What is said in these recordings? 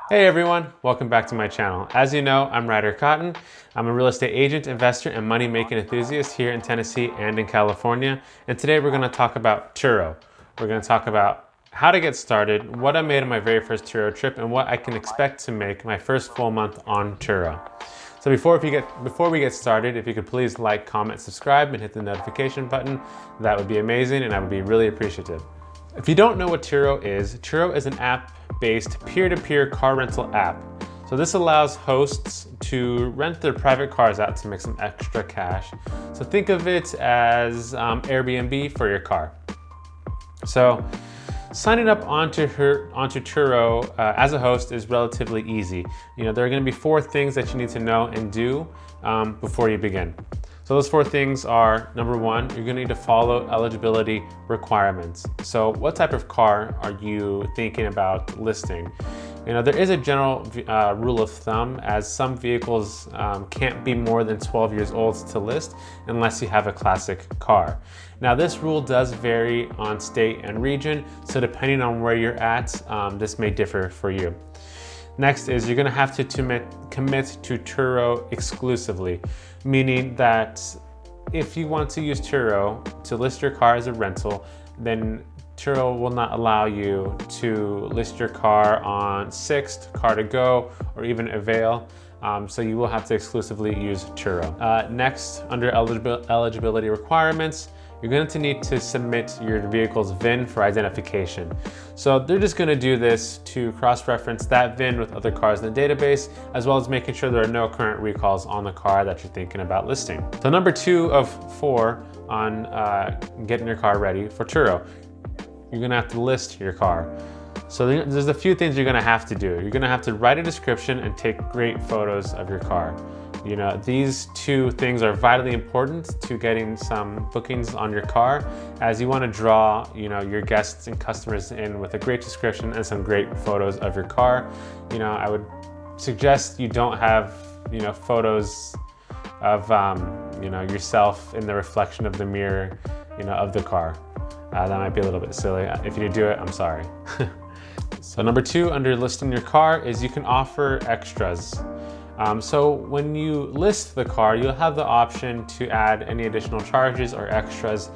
Hey everyone, welcome back to my channel. As you know, I'm Ryder Cotton. I'm a real estate agent, investor, and money-making enthusiast here in Tennessee and in California. And today we're gonna talk about Turo. We're gonna talk about how to get started, what I made on my very first Turo trip, and what I can expect to make my first full month on Turo. So before we get started, if you could please like, comment, subscribe, and hit the notification button, that would be amazing, and I would be really appreciative. If you don't know what Turo is an app-based peer-to-peer car rental app. So this allows hosts to rent their private cars out to make some extra cash. So think of it as Airbnb for your car. So signing up onto Turo as a host is relatively easy. There are going to be 4 things that you need to know and do before you begin. So those 4 things are, number 1, you're gonna need to follow eligibility requirements. So what type of car are you thinking about listing? There is a general rule of thumb, as some vehicles can't be more than 12 years old to list unless you have a classic car. Now this rule does vary on state and region, so depending on where you're at, this may differ for you. Next is you're gonna have to commit to Turo exclusively, meaning that if you want to use Turo to list your car as a rental, then Turo will not allow you to list your car on Sixt, Car2Go, or even Avail. So you will have to exclusively use Turo. Next, under eligibility requirements, you're going to need to submit your vehicle's VIN for identification. So they're just going to do this to cross-reference that VIN with other cars in the database, as well as making sure there are no current recalls on the car that you're thinking about listing. So number 2 of 4 on getting your car ready for Turo, you're going to have to list your car. So there's a few things you're going to have to do. You're going to have to write a description and take great photos of your car. These 2 things are vitally important to getting some bookings on your car, as you want to draw, your guests and customers in with a great description and some great photos of your car. I would suggest you don't have, photos of, yourself in the reflection of the mirror, of the car. That might be a little bit silly. If you do it, I'm sorry. So number 2 under listing your car is you can offer extras. So when you list the car, you'll have the option to add any additional charges or extras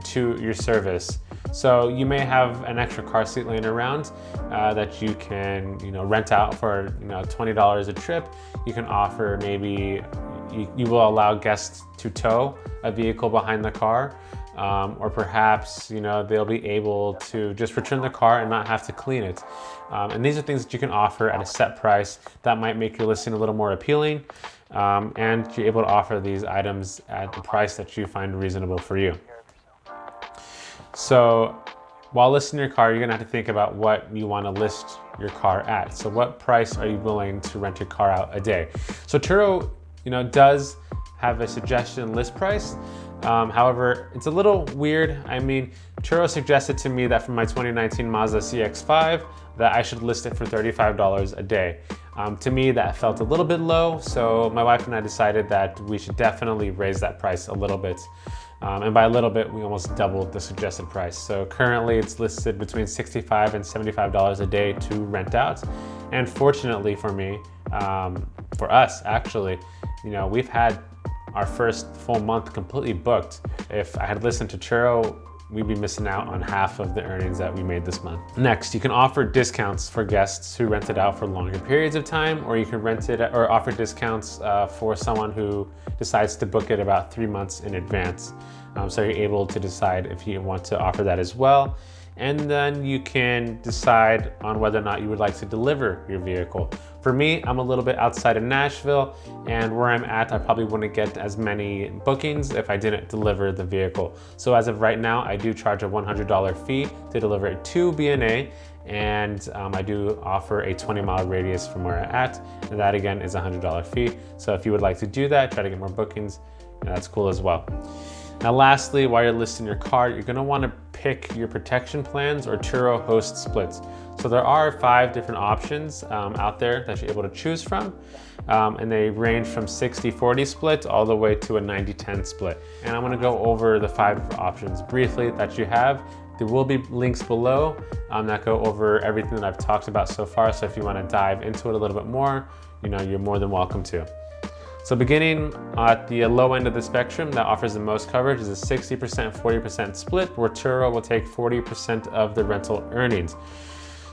to your service. So you may have an extra car seat laying around that you can rent out for $20 a trip. You can offer, maybe you will allow guests to tow a vehicle behind the car. Or perhaps they'll be able to just return the car and not have to clean it. And these are things that you can offer at a set price that might make your listing a little more appealing, and you're able to offer these items at the price that you find reasonable for you. So while listing your car, you're gonna have to think about what you want to list your car at. So what price are you willing to rent your car out a day? So Turo does have a suggestion list price. However, it's a little weird. Turo suggested to me that for my 2019 Mazda CX-5 that I should list it for $35 a day. To me, that felt a little bit low, so my wife and I decided that we should definitely raise that price a little bit. And by a little bit, we almost doubled the suggested price. So currently it's listed between $65 and $75 a day to rent out. And fortunately for me, for us actually, we've had our first full month completely booked. If I had listened to Turo, we'd be missing out on half of the earnings that we made this month. Next, you can offer discounts for guests who rent it out for longer periods of time, or you can rent it or offer discounts for someone who decides to book it about 3 months in advance. So you're able to decide if you want to offer that as well. And then you can decide on whether or not you would like to deliver your vehicle. For me, I'm a little bit outside of Nashville, and where I'm at, I probably wouldn't get as many bookings if I didn't deliver the vehicle. So as of right now, I do charge a $100 fee to deliver it to B&A, and I do offer a 20-mile radius from where I'm at, and that again is a $100 fee. So if you would like to do that, try to get more bookings, that's cool as well. Now lastly, while you're listing your car, you're gonna wanna pick your protection plans or Turo host splits. So there are 5 different options out there that you're able to choose from. And they range from 60-40 split all the way to a 90-10 split. And I'm gonna go over the 5 options briefly that you have There will be links below that go over everything that I've talked about so far. So if you want to dive into it a little bit more, you're more than welcome to. So beginning at the low end of the spectrum that offers the most coverage is a 60% 40% split, where Turo will take 40% of the rental earnings.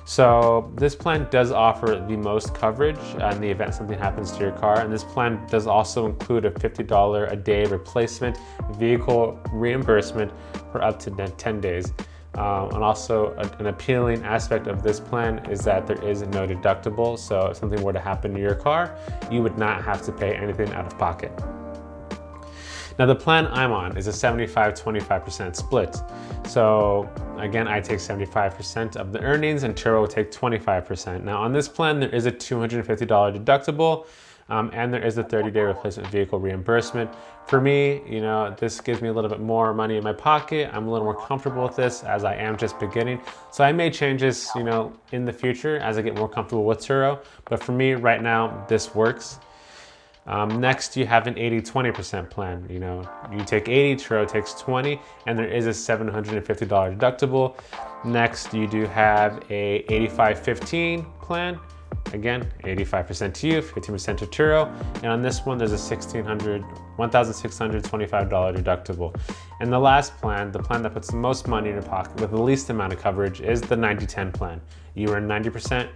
So this plan does offer the most coverage in the event something happens to your car, and this plan does also include a $50 a day replacement vehicle reimbursement for up to 10 days. And also an appealing aspect of this plan is that there is no deductible, so if something were to happen to your car, you would not have to pay anything out of pocket. Now the plan I'm on is a 75-25% split. So again, I take 75% of the earnings and Turo will take 25%. Now on this plan, there is a $250 deductible and there is a 30-day replacement vehicle reimbursement. For me, this gives me a little bit more money in my pocket. I'm a little more comfortable with this as I am just beginning. So I may change this, in the future as I get more comfortable with Turo. But for me right now, this works. Next, you have an 80-20% plan. You take 80, Turo takes 20, and there is a $750 deductible. Next, you do have a 85-15 plan. Again, 85% to you, 15% to Turo. And on this one, there's a $1,625 deductible. And the last plan, the plan that puts the most money in your pocket with the least amount of coverage, is the 90-10 plan. You earn 90%,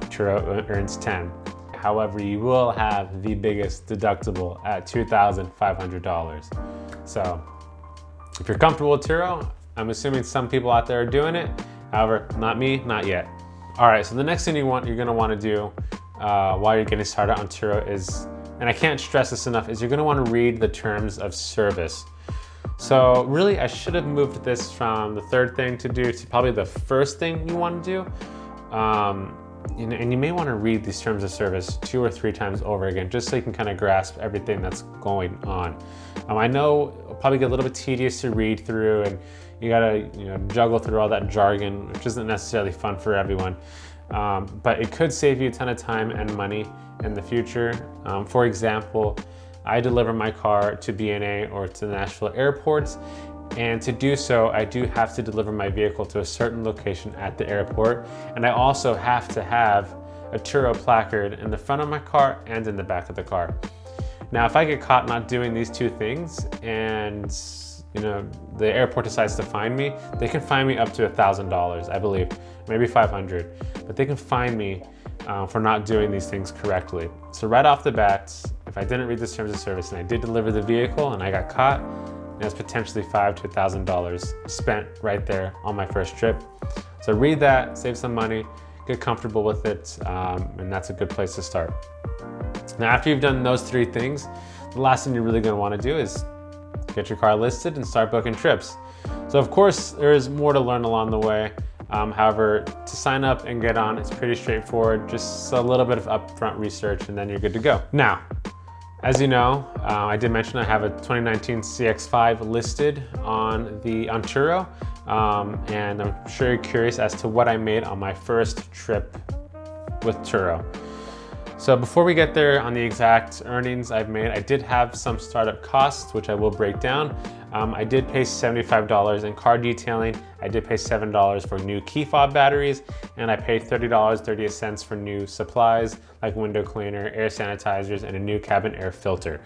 Turo earns 10. However, you will have the biggest deductible at $2,500. So if you're comfortable with Turo, I'm assuming some people out there are doing it. However, not me, not yet. All right, so the next thing you're gonna wanna do while you're getting started on Turo is, and I can't stress this enough, is you're gonna wanna read the terms of service. So really, I should have moved this from the third thing to do to probably the first thing you wanna do. And you may want to read these terms of service 2 or 3 times over again, just so you can kind of grasp everything that's going on. I know it'll probably get a little bit tedious to read through, and you gotta juggle through all that jargon, which isn't necessarily fun for everyone. But it could save you a ton of time and money in the future. For example, I deliver my car to BNA or to the Nashville airports. And to do so, I do have to deliver my vehicle to a certain location at the airport. And I also have to have a Turo placard in the front of my car and in the back of the car. Now, if I get caught not doing these 2 things and the airport decides to fine me, they can fine me up to $1,000, I believe, maybe $500, but they can fine me for not doing these things correctly. So right off the bat, if I didn't read the terms of service and I did deliver the vehicle and I got caught, that's potentially $5,000 to $1,000 spent right there on my first trip. So read that, save some money, get comfortable with it, and that's a good place to start. Now, after you've done those 3 things, the last thing you're really gonna wanna do is get your car listed and start booking trips. So of course, there is more to learn along the way. However, to sign up and get on, it's pretty straightforward, just a little bit of upfront research and then you're good to go. Now, as you know, I did mention I have a 2019 CX-5 listed on Turo, and I'm sure you're curious as to what I made on my first trip with Turo. So before we get there on the exact earnings I've made, I did have some startup costs, which I will break down. I did pay $75 in car detailing. I did pay $7 for new key fob batteries, and I paid $30.38 for new supplies like window cleaner, air sanitizers, and a new cabin air filter.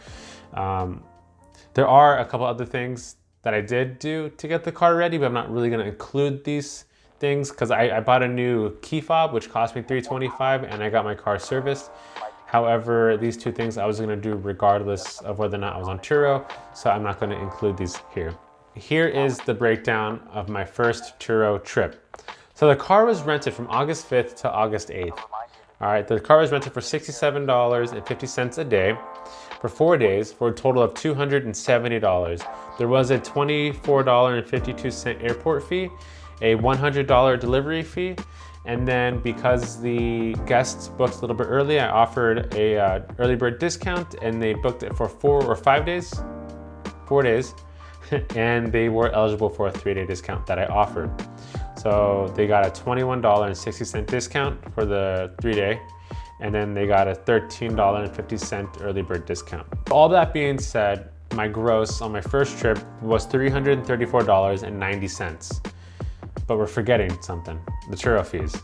There are a couple other things that I did do to get the car ready, but I'm not really gonna include these things because I bought a new key fob, which cost me $325, and I got my car serviced. However, these 2 things I was gonna do regardless of whether or not I was on Turo, so I'm not gonna include these here. Here is the breakdown of my first Turo trip. So the car was rented from August 5th to August 8th. All right, the car was rented for $67.50 a day for 4 days for a total of $270. There was a $24.52 airport fee, a $100 delivery fee, and then because the guests booked a little bit early, I offered a early bird discount, and they booked it for 4 or 5 days, 4 days, and they were eligible for a 3-day discount that I offered. So they got a $21.60 discount for the 3-day, and then they got a $13.50 early bird discount. All that being said, my gross on my first trip was $334.90. but we're forgetting something, the Turo fees.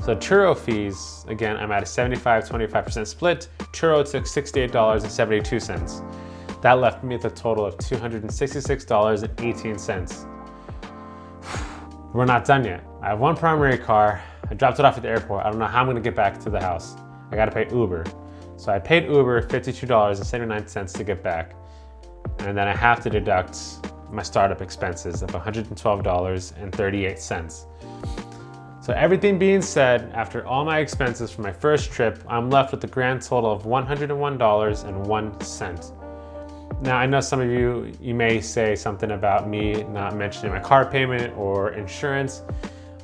So Turo fees, again, I'm at a 75-25% split. Turo took $68.72. That left me with a total of $266.18. We're not done yet. I have one primary car. I dropped it off at the airport. I don't know how I'm gonna get back to the house. I gotta pay Uber. So I paid Uber $52.79 to get back. And then I have to deduct my startup expenses of $112.38. So everything being said, after all my expenses for my first trip, I'm left with a grand total of $101.01. Now, I know some of you may say something about me not mentioning my car payment or insurance,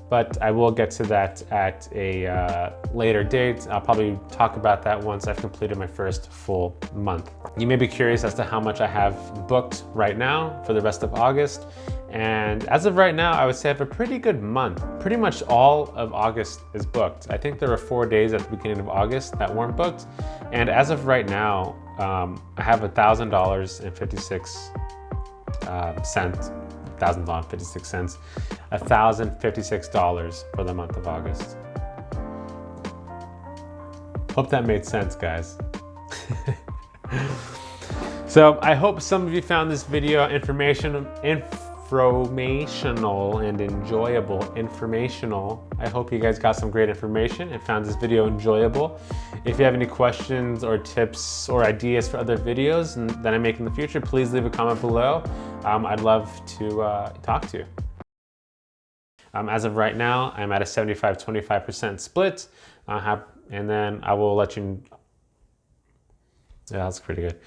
but I will get to that at a later date. I'll probably talk about that once I've completed my first full month. You may be curious as to how much I have booked right now for the rest of August. And as of right now, I would say I have a pretty good month. Pretty much all of August is booked. I think there were 4 days at the beginning of August that weren't booked. And as of right now, I have $1,000.56, $1,056 for the month of August. Hope that made sense, guys. So I hope some of you found this video informational and enjoyable. I hope you guys got some great information and found this video enjoyable. If you have any questions or tips or ideas for other videos that I make in the future, please leave a comment below. I'd love to talk to you. As of right now, I'm at a 75-25% split, and then I will let you. Yeah, that's pretty good.